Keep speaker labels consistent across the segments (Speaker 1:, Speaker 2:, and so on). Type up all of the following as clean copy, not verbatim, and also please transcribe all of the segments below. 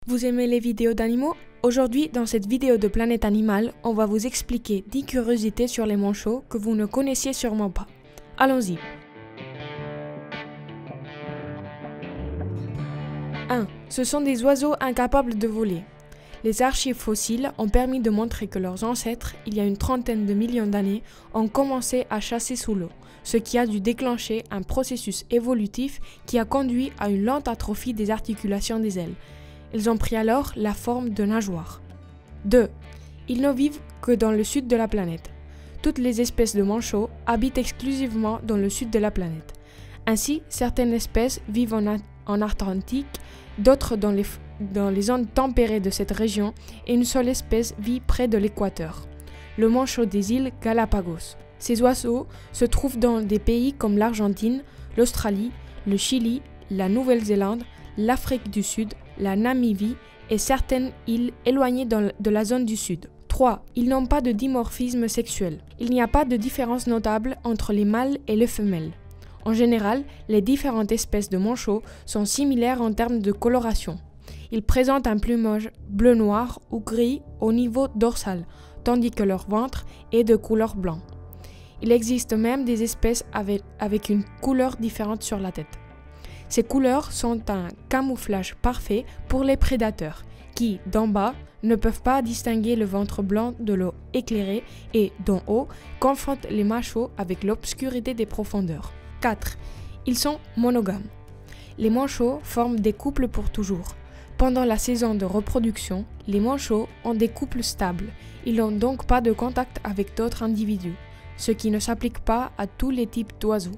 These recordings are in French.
Speaker 1: Vous aimez les vidéos d'animaux? Aujourd'hui, dans cette vidéo de Planète Animale, on va vous expliquer 10 curiosités sur les manchots que vous ne connaissiez sûrement pas. Allons-y. 1. Ce sont des oiseaux incapables de voler. Les archives fossiles ont permis de montrer que leurs ancêtres, il y a une trentaine de millions d'années, ont commencé à chasser sous l'eau, ce qui a dû déclencher un processus évolutif qui a conduit à une lente atrophie des articulations des ailes. Ils ont pris alors la forme de nageoires. 2. Ils ne vivent que dans le sud de la planète. Toutes les espèces de manchots habitent exclusivement dans le sud de la planète. Ainsi, certaines espèces vivent en Atlantique, d'autres dans les zones tempérées de cette région, et une seule espèce vit près de l'équateur, le manchot des îles Galapagos. Ces oiseaux se trouvent dans des pays comme l'Argentine, l'Australie, le Chili, la Nouvelle-Zélande, l'Afrique du Sud, la Namibie et certaines îles éloignées de la zone du Sud. 3. Ils n'ont pas de dimorphisme sexuel. Il n'y a pas de différence notable entre les mâles et les femelles. En général, les différentes espèces de manchots sont similaires en termes de coloration. Ils présentent un plumage bleu-noir ou gris au niveau dorsal, tandis que leur ventre est de couleur blanc. Il existe même des espèces avec une couleur différente sur la tête. Ces couleurs sont un camouflage parfait pour les prédateurs, qui, d'en bas, ne peuvent pas distinguer le ventre blanc de l'eau éclairée et, d'en haut, confrontent les manchots avec l'obscurité des profondeurs. 4. Ils sont monogames. Les manchots forment des couples pour toujours. Pendant la saison de reproduction, les manchots ont des couples stables. Ils n'ont donc pas de contact avec d'autres individus, ce qui ne s'applique pas à tous les types d'oiseaux.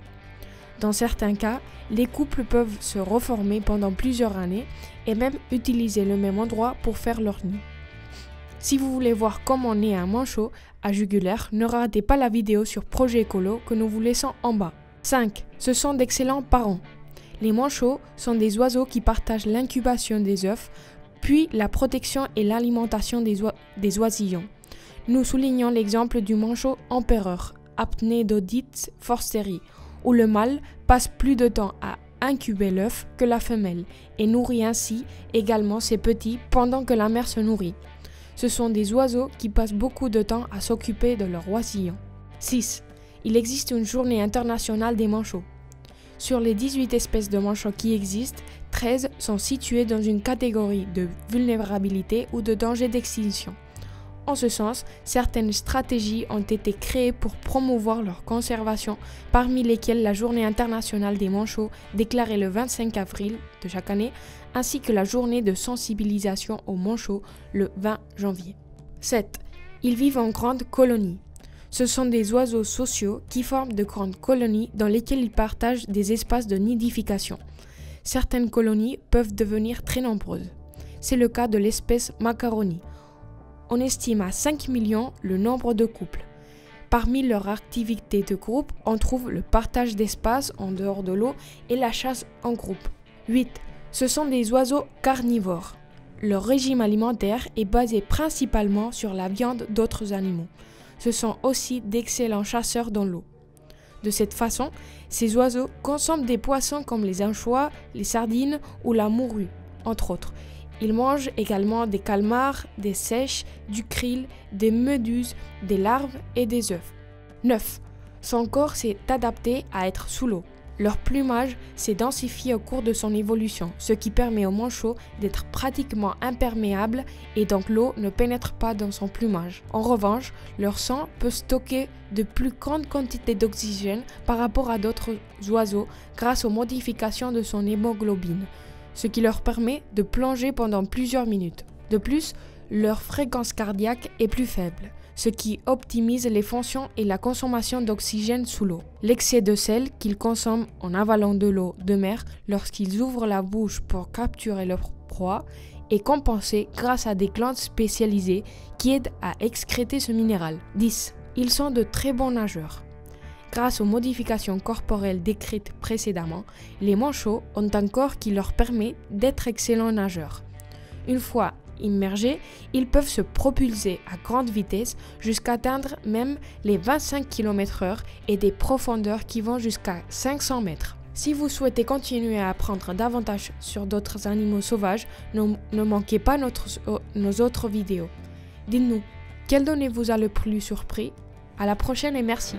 Speaker 1: Dans certains cas, les couples peuvent se reformer pendant plusieurs années et même utiliser le même endroit pour faire leur nid. Si vous voulez voir comment naît un manchot à jugulaire, ne ratez pas la vidéo sur Projet Écolo que nous vous laissons en bas. 5. Ce sont d'excellents parents. Les manchots sont des oiseaux qui partagent l'incubation des œufs, puis la protection et l'alimentation des oisillons. Nous soulignons l'exemple du manchot empereur, Apneidodytes forsteri, où le mâle passe plus de temps à incuber l'œuf que la femelle et nourrit ainsi également ses petits pendant que la mère se nourrit. Ce sont des oiseaux qui passent beaucoup de temps à s'occuper de leurs oisillons. 6. Il existe une journée internationale des manchots. Sur les 18 espèces de manchots qui existent, 13 sont situées dans une catégorie de vulnérabilité ou de danger d'extinction. En ce sens, certaines stratégies ont été créées pour promouvoir leur conservation, parmi lesquelles la Journée internationale des manchots, déclarée le 25 avril de chaque année, ainsi que la journée de sensibilisation aux manchots, le 20 janvier. 7. Ils vivent en grandes colonies. Ce sont des oiseaux sociaux qui forment de grandes colonies dans lesquelles ils partagent des espaces de nidification. Certaines colonies peuvent devenir très nombreuses. C'est le cas de l'espèce macaroni. On estime à 5 millions le nombre de couples. Parmi leurs activités de groupe, on trouve le partage d'espace en dehors de l'eau et la chasse en groupe. 8. Ce sont des oiseaux carnivores. Leur régime alimentaire est basé principalement sur la viande d'autres animaux. Ce sont aussi d'excellents chasseurs dans l'eau. De cette façon, ces oiseaux consomment des poissons comme les anchois, les sardines ou la morue, entre autres. Ils mangent également des calmars, des seiches, du krill, des méduses, des larves et des œufs. 9. Son corps s'est adapté à être sous l'eau. Leur plumage s'est densifié au cours de son évolution, ce qui permet au manchot d'être pratiquement imperméable et donc l'eau ne pénètre pas dans son plumage. En revanche, leur sang peut stocker de plus grandes quantités d'oxygène par rapport à d'autres oiseaux grâce aux modifications de son hémoglobine, ce qui leur permet de plonger pendant plusieurs minutes. De plus, leur fréquence cardiaque est plus faible, ce qui optimise les fonctions et la consommation d'oxygène sous l'eau. L'excès de sel qu'ils consomment en avalant de l'eau de mer lorsqu'ils ouvrent la bouche pour capturer leur proie est compensé grâce à des glandes spécialisées qui aident à excréter ce minéral. 10. Ils sont de très bons nageurs. Grâce aux modifications corporelles décrites précédemment, les manchots ont un corps qui leur permet d'être excellents nageurs. Une fois immergés, ils peuvent se propulser à grande vitesse jusqu'à atteindre même les 25 km/h et des profondeurs qui vont jusqu'à 500 mètres. Si vous souhaitez continuer à apprendre davantage sur d'autres animaux sauvages, ne manquez pas nos autres vidéos. Dites-nous, quelle donnée vous a le plus surpris? À la prochaine et merci.